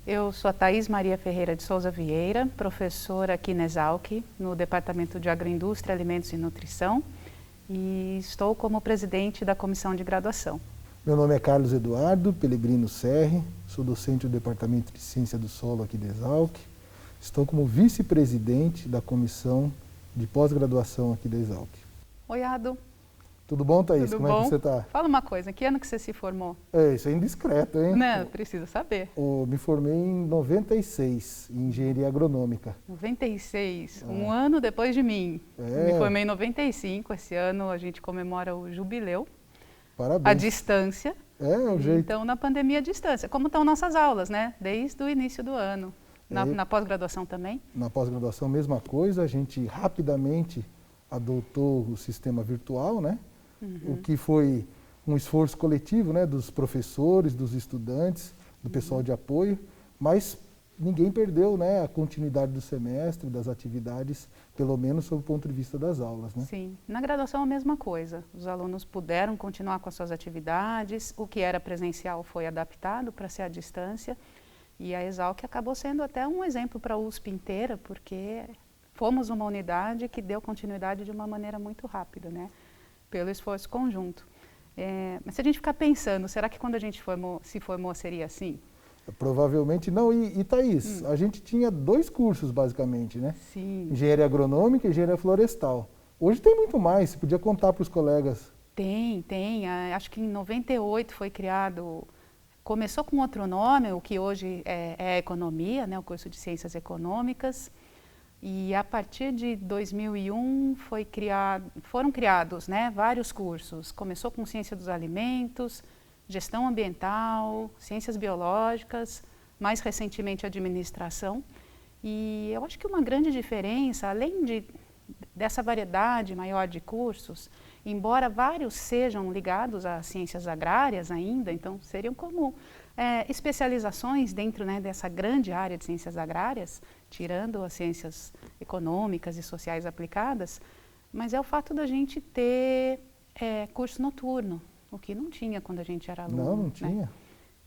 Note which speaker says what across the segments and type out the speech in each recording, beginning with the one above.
Speaker 1: Eu sou a Thaís Maria Ferreira de Souza Vieira, professora aqui na Exalc, no Departamento de Agroindústria, Alimentos e Nutrição, e estou como presidente da comissão de graduação.
Speaker 2: Meu nome é Carlos Eduardo Pellegrino Serri, sou docente do Departamento de Ciência do Solo aqui da Exalc. Estou como vice-presidente da comissão de pós-graduação aqui da Exalc.
Speaker 1: Oi, Ado.
Speaker 2: Tudo bom, Thaís?
Speaker 1: Tudo
Speaker 2: Como
Speaker 1: bom?
Speaker 2: É que você está?
Speaker 1: Fala uma coisa, que ano que você se formou?
Speaker 2: Isso é indiscreto, hein?
Speaker 1: Não, precisa saber.
Speaker 2: Me formei em 96, em Engenharia Agronômica.
Speaker 1: 96, um ano depois de mim. Me formei em 95, esse ano a gente comemora o jubileu.
Speaker 2: Parabéns.
Speaker 1: À distância.
Speaker 2: O jeito.
Speaker 1: Então, na pandemia à distância. Como estão nossas aulas, né? Desde o início do ano. Na pós-graduação também?
Speaker 2: Na pós-graduação, mesma coisa. A gente rapidamente adotou o sistema virtual, né? O que foi um esforço coletivo, né? Dos professores, dos estudantes, do pessoal de apoio. Mas ninguém perdeu, né? A continuidade do semestre, das atividades, pelo menos sob o ponto de vista das aulas, né?
Speaker 1: Sim. Na graduação a mesma coisa. Os alunos puderam continuar com as suas atividades, o que era presencial foi adaptado para ser à distância, e a Exalc acabou sendo até um exemplo para a USP inteira, porque fomos uma unidade que deu continuidade de uma maneira muito rápida, né? Pelo esforço conjunto. Mas se a gente ficar pensando, será que quando a gente se formou seria assim?
Speaker 2: Provavelmente não. E Thaís, a gente tinha 2 cursos basicamente, né?
Speaker 1: Sim.
Speaker 2: Engenharia agronômica e engenharia florestal. Hoje tem muito mais, você podia contar para os colegas.
Speaker 1: Tem. Acho que em 98 foi criado, começou com outro nome, o que hoje é economia, né? O curso de ciências econômicas. E a partir de 2001 foram criados, né, vários cursos. Começou com ciência dos alimentos, gestão ambiental, ciências biológicas, mais recentemente administração. E eu acho que uma grande diferença, além dessa variedade maior de cursos, embora vários sejam ligados às ciências agrárias ainda, então seriam como especializações dentro, né, dessa grande área de ciências agrárias, tirando as ciências econômicas e sociais aplicadas, mas é o fato da gente ter curso noturno, o que não tinha quando a gente era aluno.
Speaker 2: Não tinha.
Speaker 1: Né?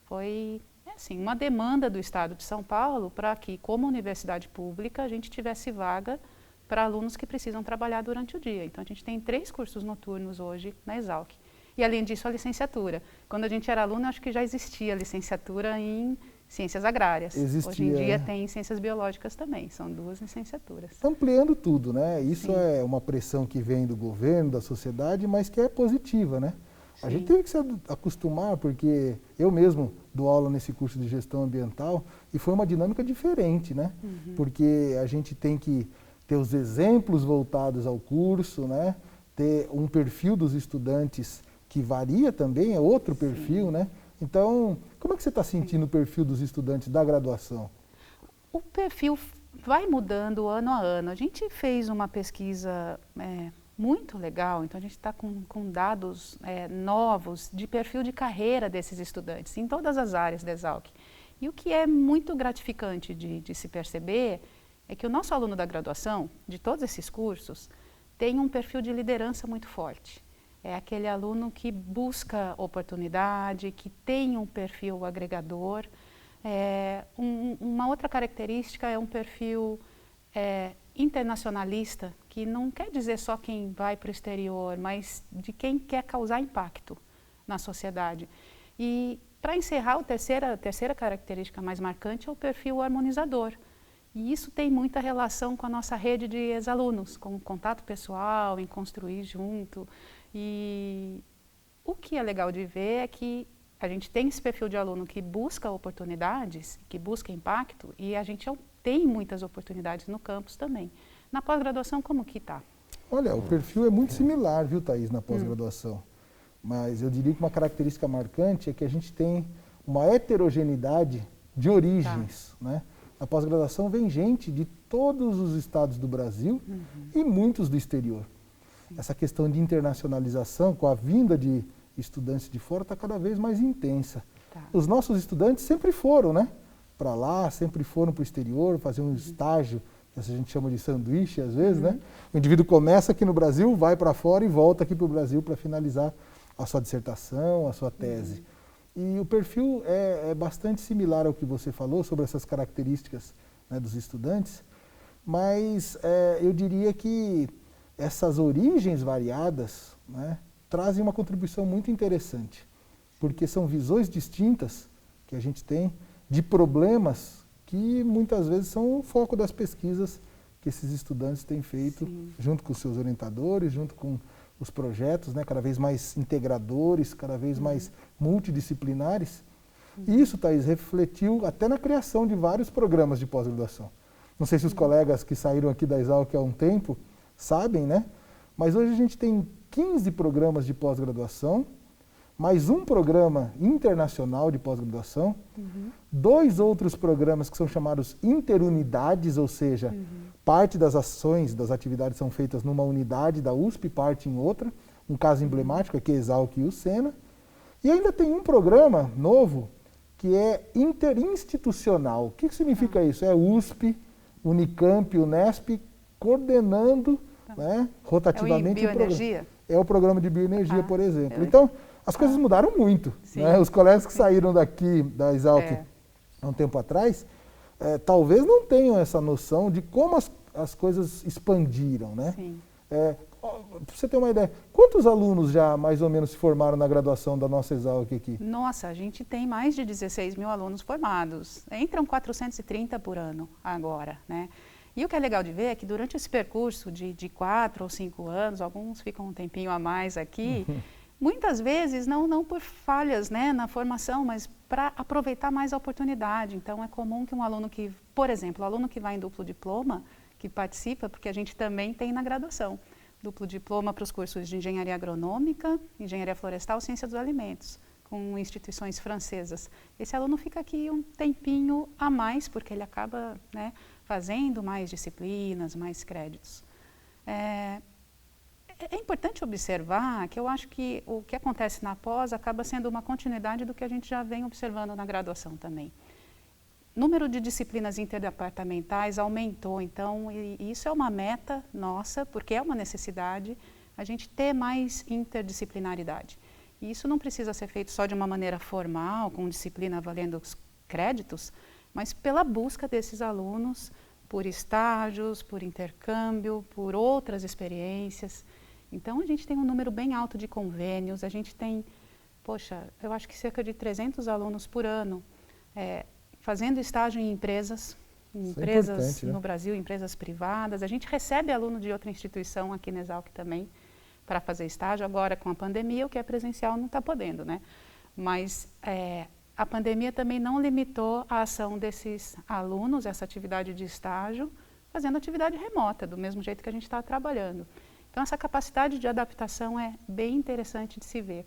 Speaker 1: Foi assim, uma demanda do Estado de São Paulo para que, como universidade pública, a gente tivesse vaga para alunos que precisam trabalhar durante o dia. Então, a gente tem 3 cursos noturnos hoje na Exalc. E, além disso, a licenciatura. Quando a gente era aluno, acho que já existia a licenciatura em ciências agrárias.
Speaker 2: Existia.
Speaker 1: Hoje em dia tem em ciências biológicas também, são 2 licenciaturas.
Speaker 2: Ampliando tudo, né? Isso
Speaker 1: Sim.
Speaker 2: É uma pressão que vem do governo, da sociedade, mas que é positiva, né?
Speaker 1: Sim.
Speaker 2: A gente teve que se acostumar, porque eu mesmo dou aula nesse curso de gestão ambiental e foi uma dinâmica diferente, né? Porque a gente tem que ter os exemplos voltados ao curso, né? Ter um perfil dos estudantes que varia também, é outro perfil,
Speaker 1: Sim.
Speaker 2: né? Então, como é que você está sentindo o perfil dos estudantes da graduação?
Speaker 1: O perfil vai mudando ano a ano. A gente fez uma pesquisa muito legal, então a gente está com dados novos de perfil de carreira desses estudantes, em todas as áreas da Exalc. E o que é muito gratificante de se perceber é que o nosso aluno da graduação, de todos esses cursos, tem um perfil de liderança muito forte. É aquele aluno que busca oportunidade, que tem um perfil agregador. Uma outra característica é um perfil internacionalista, que não quer dizer só quem vai para o exterior, mas de quem quer causar impacto na sociedade. E, para encerrar, a terceira característica mais marcante é o perfil harmonizador. E isso tem muita relação com a nossa rede de ex-alunos, com o contato pessoal, em construir junto. E o que é legal de ver é que a gente tem esse perfil de aluno que busca oportunidades, que busca impacto, e a gente tem muitas oportunidades no campus também. Na pós-graduação, como que está?
Speaker 2: Olha, o perfil é muito similar, viu, Thaís, na pós-graduação. Mas eu diria que uma característica marcante é que a gente tem uma heterogeneidade de origens, né? Na pós-graduação vem gente de todos os estados do Brasil e muitos do exterior. Essa questão de internacionalização, com a vinda de estudantes de fora, está cada vez mais intensa.
Speaker 1: Tá.
Speaker 2: Os nossos estudantes sempre foram, né, para lá, sempre foram para o exterior, fazer um estágio, que a gente chama de sanduíche às vezes, né? O indivíduo começa aqui no Brasil, vai para fora e volta aqui para o Brasil para finalizar a sua dissertação, a sua tese. E o perfil é bastante similar ao que você falou sobre essas características, né, dos estudantes, mas eu diria que essas origens variadas, né, trazem uma contribuição muito interessante, porque são visões distintas que a gente tem de problemas que muitas vezes são o foco das pesquisas que esses estudantes têm feito, sim, junto com os seus orientadores, junto com os projetos, né, cada vez mais integradores, cada vez mais multidisciplinares. E isso, Thaís, refletiu até na criação de vários programas de pós-graduação. Não sei se os colegas que saíram aqui da Exalc há um tempo sabem, né? Mas hoje a gente tem 15 programas de pós-graduação, mais um programa internacional de pós-graduação, 2 outros programas que são chamados interunidades, ou seja, parte das ações, das atividades são feitas numa unidade da USP, parte em outra. Um caso emblemático aqui é a Exalc e o Sena. E ainda tem um programa novo que é interinstitucional. O que significa isso? É USP, Unicamp, Unesp, coordenando, né, rotativamente
Speaker 1: o bioenergia?
Speaker 2: É o programa de bioenergia, por exemplo. Então, as coisas mudaram muito. Né? Os colegas que saíram daqui da Exalc há um tempo atrás, talvez não tenham essa noção de como as coisas expandiram. Né? Para você ter uma ideia, quantos alunos já mais ou menos se formaram na graduação da nossa Exalc aqui?
Speaker 1: Nossa, a gente tem mais de 16 mil alunos formados. Entram 430 por ano agora, né? E o que é legal de ver é que durante esse percurso de 4 ou 5 anos, alguns ficam um tempinho a mais aqui, muitas vezes não por falhas, né, na formação, mas para aproveitar mais a oportunidade. Então é comum que um aluno que, por exemplo, o aluno que vai em duplo diploma, que participa, porque a gente também tem na graduação, duplo diploma para os cursos de engenharia agronômica, engenharia florestal, ciência dos alimentos, com instituições francesas. Esse aluno fica aqui um tempinho a mais, porque ele acaba, né, fazendo mais disciplinas, mais créditos. É importante observar que eu acho que o que acontece na pós acaba sendo uma continuidade do que a gente já vem observando na graduação também. O número de disciplinas interdepartamentais aumentou, então, e isso é uma meta nossa, porque é uma necessidade, a gente ter mais interdisciplinaridade. E isso não precisa ser feito só de uma maneira formal, com disciplina valendo os créditos, mas pela busca desses alunos por estágios, por intercâmbio, por outras experiências. Então, a gente tem um número bem alto de convênios, a gente tem, poxa, eu acho que cerca de 300 alunos por ano fazendo estágio em empresas né, no Brasil, empresas privadas. A gente recebe aluno de outra instituição aqui na Exalc também para fazer estágio. Agora, com a pandemia, o que é presencial não está podendo, né? Mas a pandemia também não limitou a ação desses alunos, essa atividade de estágio, fazendo atividade remota, do mesmo jeito que a gente está trabalhando. Então, essa capacidade de adaptação é bem interessante de se ver.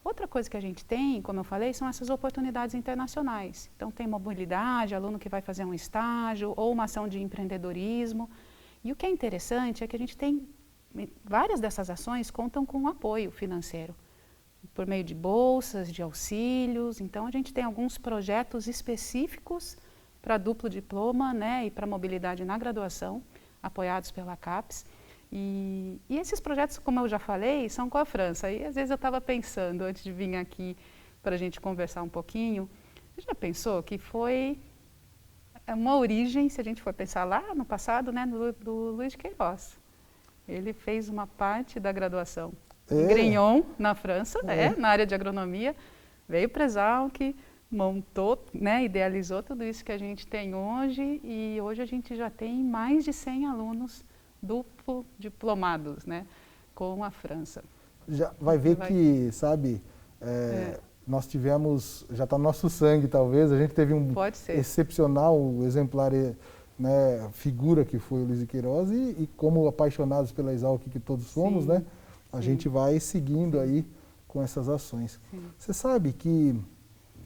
Speaker 1: Outra coisa que a gente tem, como eu falei, são essas oportunidades internacionais. Então, tem mobilidade, aluno que vai fazer um estágio ou uma ação de empreendedorismo. E o que é interessante é que a gente tem, várias dessas ações contam com apoio financeiro, por meio de bolsas, de auxílios. Então, a gente tem alguns projetos específicos para duplo diploma, né, e para mobilidade na graduação, apoiados pela CAPES. E esses projetos, como eu já falei, são com a França. E às vezes eu estava pensando, antes de vir aqui para a gente conversar um pouquinho, já pensou que foi uma origem, se a gente for pensar lá no passado, né, do Luiz de Queiroz. Ele fez uma parte da graduação em Grignon, na França, na área de agronomia, veio para a Exalc, montou, né, idealizou tudo isso que a gente tem hoje, e hoje a gente já tem mais de 100 alunos duplo diplomados, né, com a França.
Speaker 2: Já vai ver que, sabe, nós tivemos, já está no nosso sangue talvez, a gente teve um excepcional exemplar, né, figura que foi o Luiz de Queiroz, e como apaixonados pela Exalc que todos somos, né, a gente vai seguindo aí com essas ações. Você sabe que,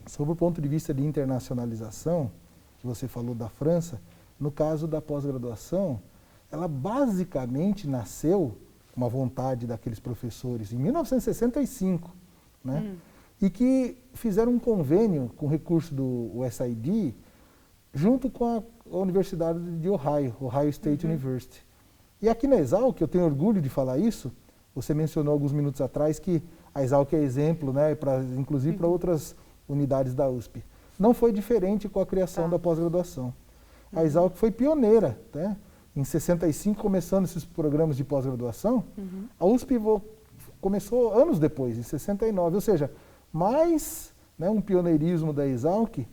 Speaker 2: sob o ponto de vista de internacionalização, que você falou da França, no caso da pós-graduação, ela basicamente nasceu, uma vontade daqueles professores, em 1965, né? E que fizeram um convênio com recurso do USAID, junto com a Universidade de Ohio State University. E aqui na Exalc, eu tenho orgulho de falar isso, você mencionou alguns minutos atrás que a Exalc é exemplo, né, inclusive para outras unidades da USP. Não foi diferente com a criação da pós-graduação. A Exalc foi pioneira, né? Em 65, começando esses programas de pós-graduação, a USP começou anos depois, em 69, ou seja, mais, né, um pioneirismo da Exalc.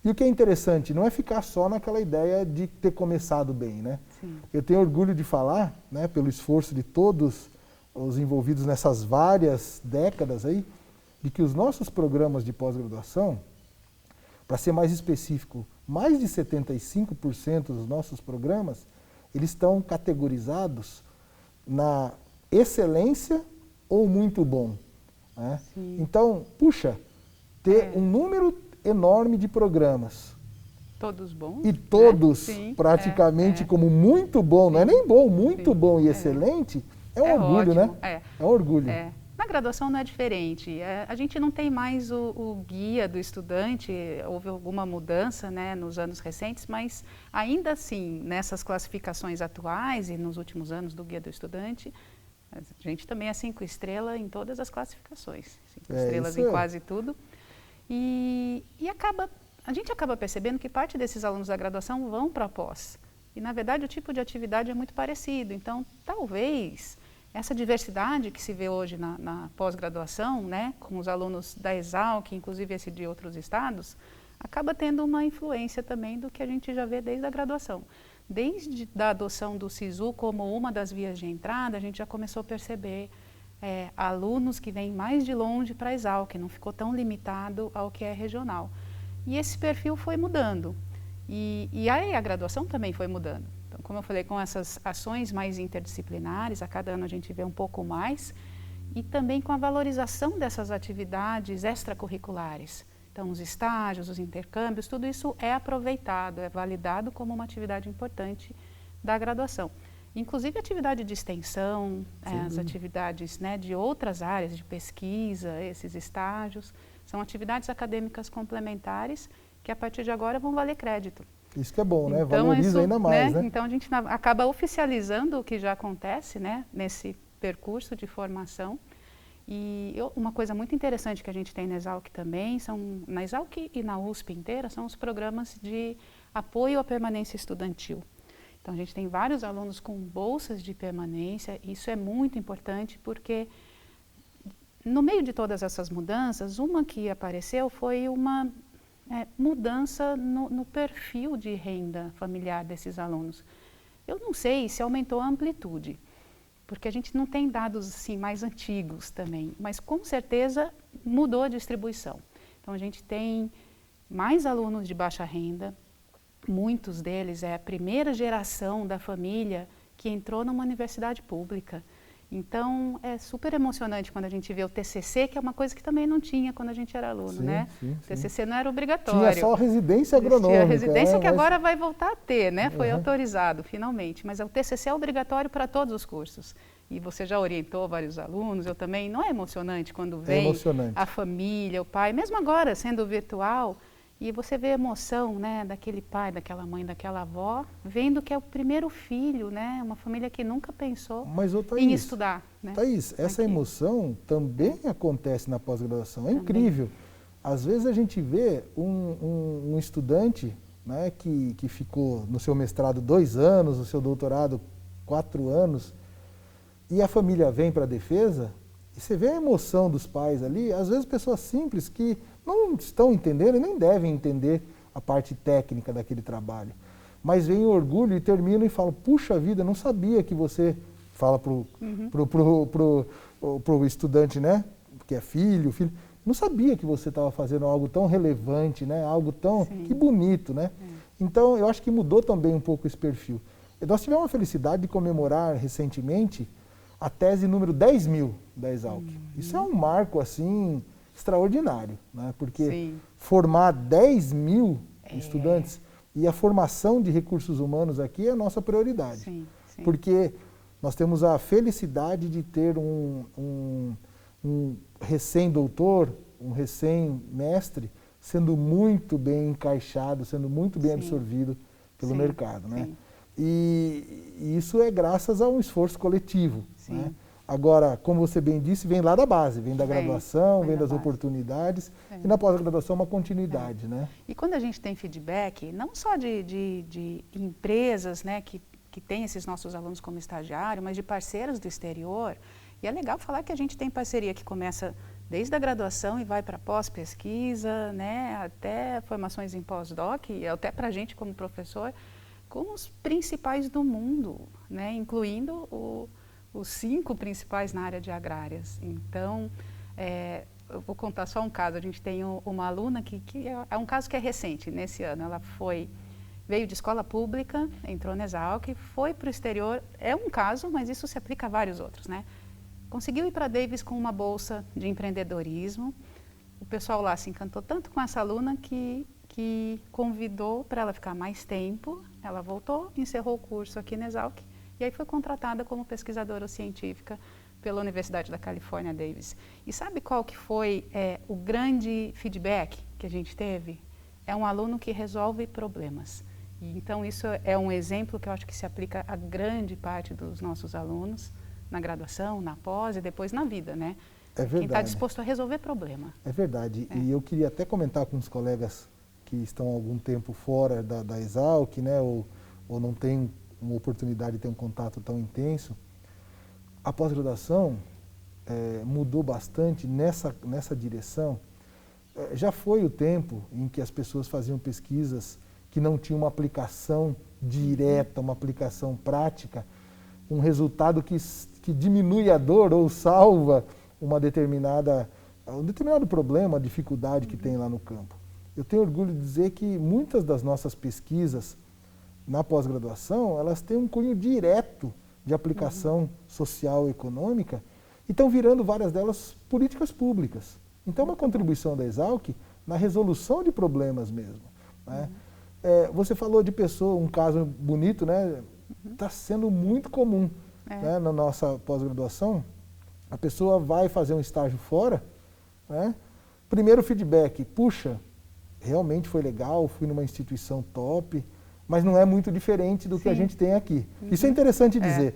Speaker 2: E o que é interessante, não é ficar só naquela ideia de ter começado bem, né?
Speaker 1: Sim.
Speaker 2: Eu tenho orgulho de falar, né, pelo esforço de todos os envolvidos nessas várias décadas aí, de que os nossos programas de pós-graduação, para ser mais específico, mais de 75% dos nossos programas, eles estão categorizados na excelência ou muito bom, né? Então, puxa, ter um número enorme de programas.
Speaker 1: Todos bons.
Speaker 2: E todos
Speaker 1: né?
Speaker 2: praticamente como muito bom, não é nem bom, muito bom e excelente, é um orgulho,
Speaker 1: ótimo,
Speaker 2: né? É um orgulho.
Speaker 1: Na graduação não é diferente. A gente não tem mais o guia do estudante, houve alguma mudança, né, nos anos recentes, mas ainda assim, nessas classificações atuais e nos últimos anos do guia do estudante, a gente também é 5 estrelas em todas as classificações, 5 estrelas em quase tudo. E a gente acaba percebendo que parte desses alunos da graduação vão para a pós. E, na verdade, o tipo de atividade é muito parecido. Então, talvez essa diversidade que se vê hoje na pós-graduação, né, com os alunos da Exalc, inclusive esse de outros estados, acaba tendo uma influência também do que a gente já vê desde a graduação. Desde a adoção do SISU como uma das vias de entrada, a gente já começou a perceber alunos que vêm mais de longe para a Exalc, não ficou tão limitado ao que é regional. E esse perfil foi mudando. E aí a graduação também foi mudando. Então, como eu falei, com essas ações mais interdisciplinares, a cada ano a gente vê um pouco mais, e também com a valorização dessas atividades extracurriculares. Então, os estágios, os intercâmbios, tudo isso é aproveitado, é validado como uma atividade importante da graduação. Inclusive a atividade de extensão, as atividades, né, de outras áreas de pesquisa, esses estágios, são atividades acadêmicas complementares que a partir de agora vão valer crédito.
Speaker 2: Isso que é bom, né? Então, valoriza isso, ainda mais, né?
Speaker 1: Então a gente acaba oficializando o que já acontece, né, nesse percurso de formação. E uma coisa muito interessante que a gente tem na Exalc também, na Exalc e na USP inteira, são os programas de apoio à permanência estudantil. Então a gente tem vários alunos com bolsas de permanência, isso é muito importante porque no meio de todas essas mudanças, uma que apareceu foi uma mudança no perfil de renda familiar desses alunos. Eu não sei se aumentou a amplitude, porque a gente não tem dados assim, mais antigos também, mas com certeza mudou a distribuição. Então a gente tem mais alunos de baixa renda, muitos deles é a primeira geração da família que entrou numa universidade pública. Então, é super emocionante quando a gente vê o TCC, que é uma coisa que também não tinha quando a gente era aluno, né? O TCC não era obrigatório.
Speaker 2: Tinha só residência agronômica.
Speaker 1: Tinha residência que agora vai voltar a ter, né? Foi autorizado, finalmente. Mas o TCC é obrigatório para todos os cursos. E você já orientou vários alunos, eu também. Não é emocionante quando vem a família, o pai, mesmo agora, sendo virtual, e você vê a emoção, né, daquele pai, daquela mãe, daquela avó, vendo que é o primeiro filho, né, uma família que nunca pensou em estudar. Né?
Speaker 2: Thaís, essa emoção também acontece na pós-graduação, é incrível. Às vezes a gente vê um estudante, né, que ficou no seu mestrado 2 anos, no seu doutorado 4 anos, e a família vem para a defesa, e você vê a emoção dos pais ali, às vezes pessoas simples que não estão entendendo e nem devem entender a parte técnica daquele trabalho. Mas vem o orgulho e terminam e falam, puxa vida, não sabia que você, fala pro estudante, né, que é filho, não sabia que você estava fazendo algo tão relevante, né, algo tão, que bonito, né. Então, eu acho que mudou também um pouco esse perfil. Nós tivemos a felicidade de comemorar recentemente a tese número 10.000 da Exalc. Isso é um marco, assim, extraordinário, né? Porque formar 10.000 estudantes e a formação de recursos humanos aqui é a nossa prioridade. Porque nós temos a felicidade de ter um recém-doutor, um recém-mestre, sendo muito bem encaixado, sendo muito bem absorvido pelo mercado, né? E isso é graças a um esforço coletivo, né? Agora, como você bem disse, vem lá da base, vem da graduação, vem das oportunidades, e na pós-graduação uma continuidade, né?
Speaker 1: E quando a gente tem feedback, não só de empresas, né, que têm esses nossos alunos como estagiário, mas de parceiros do exterior, e é legal falar que a gente tem parceria que começa desde a graduação e vai para pós-pesquisa, né, até formações em pós-doc, e até para a gente como professor, com os principais do mundo, né, incluindo os 5 principais na área de agrárias. Então, eu vou contar só um caso. A gente tem uma aluna que é um caso que é recente, nesse ano. Ela veio de escola pública, entrou na Exalc, foi para o exterior. É um caso, mas isso se aplica a vários outros, né? Conseguiu ir para a Davis com uma bolsa de empreendedorismo. O pessoal lá se encantou tanto com essa aluna que convidou para ela ficar mais tempo. Ela voltou, encerrou o curso aqui na Exalc e aí foi contratada como pesquisadora científica pela Universidade da Califórnia, Davis. E sabe qual que foi o grande feedback que a gente teve? É um aluno que resolve problemas. E, então, isso é um exemplo que eu acho que se aplica a grande parte dos nossos alunos, na graduação, na pós e depois na vida, né?
Speaker 2: É verdade.
Speaker 1: Quem está disposto a resolver problema.
Speaker 2: É verdade. E eu queria até comentar com os colegas que estão há algum tempo fora da Exalc, né, ou não têm uma oportunidade de ter um contato tão intenso. A pós-graduação mudou bastante nessa direção. Já foi o tempo em que as pessoas faziam pesquisas que não tinham uma aplicação direta, uma aplicação prática, um resultado que diminui a dor ou salva um determinado problema, dificuldade que tem lá no campo. Eu tenho orgulho de dizer que muitas das nossas pesquisas na pós-graduação, elas têm um cunho direto de aplicação social e econômica e estão virando várias delas políticas públicas. Então, uma contribuição da Exalc na resolução de problemas mesmo, né? Você falou de pessoa, um caso bonito, né? Está sendo muito comum, né? Na nossa pós-graduação. A pessoa vai fazer um estágio fora, né? Primeiro feedback, puxa, realmente foi legal, fui numa instituição top, mas não é muito diferente do que a gente tem aqui. Isso é interessante dizer.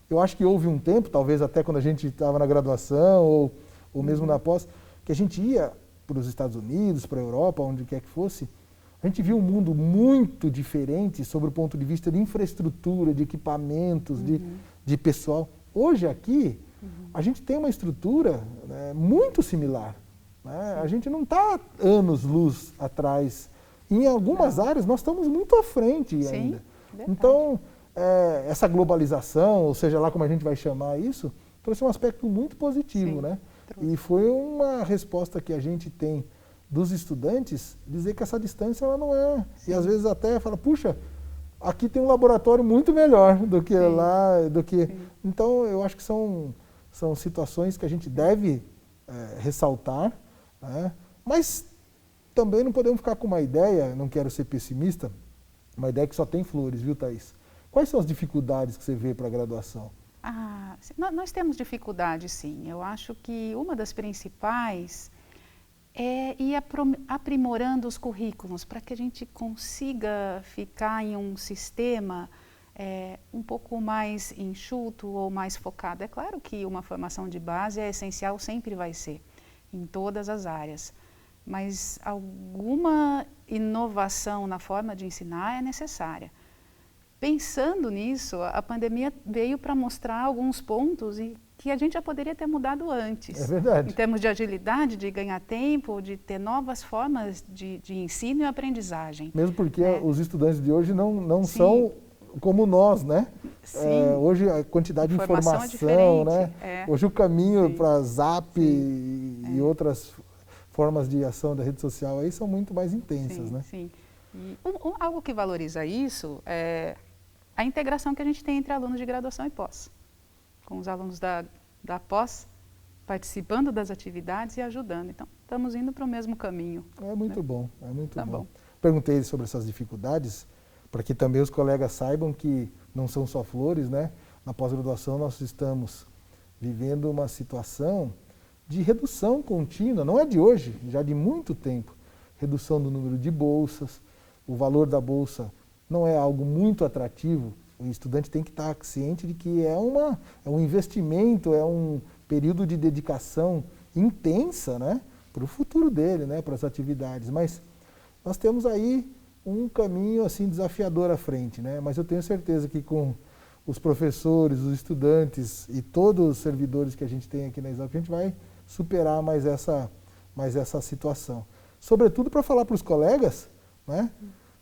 Speaker 2: Eu acho que houve um tempo, talvez até quando a gente estava na graduação ou mesmo na pós, que a gente ia para os Estados Unidos, para a Europa, onde quer que fosse, a gente viu um mundo muito diferente sobre o ponto de vista de infraestrutura, de equipamentos, de pessoal. Hoje aqui, a gente tem uma estrutura, né, muito similar, né? A gente não está anos-luz atrás. Em algumas áreas, nós estamos muito à frente ainda. Verdade. Então, essa globalização, ou seja lá como a gente vai chamar isso, trouxe um aspecto muito positivo, né? E foi uma resposta que a gente tem dos estudantes, dizer que essa distância ela não é. E às vezes até fala, puxa, aqui tem um laboratório muito melhor do que lá, Então, eu acho que são situações que a gente deve ressaltar, né? Mas também não podemos ficar com uma ideia, não quero ser pessimista, uma ideia que só tem flores, viu, Thaís? Quais são as dificuldades que você vê para a graduação?
Speaker 1: Nós temos dificuldades, sim. Eu acho que uma das principais é ir aprimorando os currículos para que a gente consiga ficar em um sistema um pouco mais enxuto ou mais focado. É claro que uma formação de base é essencial, sempre vai ser, em todas as áreas. Mas alguma inovação na forma de ensinar é necessária. Pensando nisso, a pandemia veio para mostrar alguns pontos que a gente já poderia ter mudado antes.
Speaker 2: É verdade.
Speaker 1: Em termos de agilidade, de ganhar tempo, de ter novas formas de ensino e aprendizagem.
Speaker 2: Mesmo porque os estudantes de hoje não são como nós, né? Hoje a quantidade de informação
Speaker 1: é diferente,
Speaker 2: né? Hoje o caminho para Zap e outras formas de ação da rede social aí são muito mais intensas, né?
Speaker 1: Sim. E algo que valoriza isso é a integração que a gente tem entre alunos de graduação e pós, com os alunos da pós participando das atividades e ajudando. Então, estamos indo para o mesmo caminho.
Speaker 2: É muito bom, é muito
Speaker 1: bom.
Speaker 2: Perguntei sobre essas dificuldades, para que também os colegas saibam que não são só flores, né? Na pós-graduação nós estamos vivendo uma situação de redução contínua, não é de hoje, já de muito tempo. Redução do número de bolsas, o valor da bolsa não é algo muito atrativo O estudante tem que estar ciente de que é um investimento, é um período de dedicação intensa, né, para o futuro dele, né, para as atividades. Mas nós temos aí um caminho assim desafiador à frente, né? Mas eu tenho certeza que com os professores, os estudantes e todos os servidores que a gente tem aqui na Exalc, a gente vai superar mais essa situação. Sobretudo para falar para os colegas, né,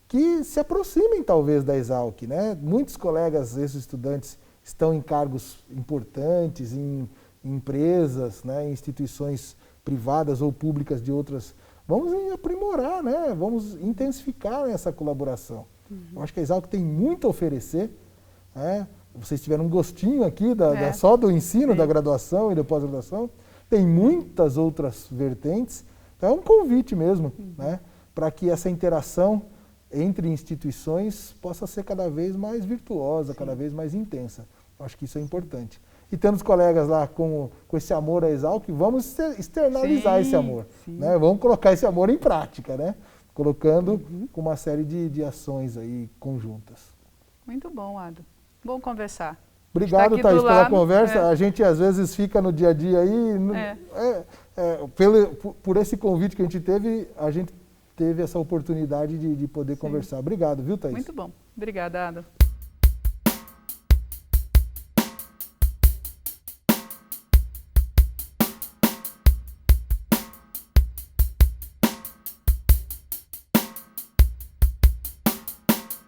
Speaker 2: que se aproximem talvez da Exalc, né? Muitos colegas, esses estudantes, estão em cargos importantes, em empresas, né, em instituições privadas ou públicas de outras. Vamos aprimorar, né? Vamos intensificar essa colaboração. Eu acho que a Exalc tem muito a oferecer, né? Vocês tiveram um gostinho aqui só do ensino, da graduação e da pós-graduação. Tem muitas outras vertentes. Então é um convite mesmo, né, para que essa interação entre instituições possa ser cada vez mais virtuosa, cada vez mais intensa. Eu acho que isso é importante. E tendo os colegas lá com esse amor à Exalc, vamos externalizar esse amor. Né? Vamos colocar esse amor em prática, né? Colocando com uma série de ações aí conjuntas. Muito bom, Ado. Bom conversar. Obrigado, Thaís, pela conversa. A gente às vezes fica no dia a dia aí. Por esse convite que a gente teve essa oportunidade de poder conversar. Obrigado, viu, Thaís? Muito bom. Obrigada, Ado.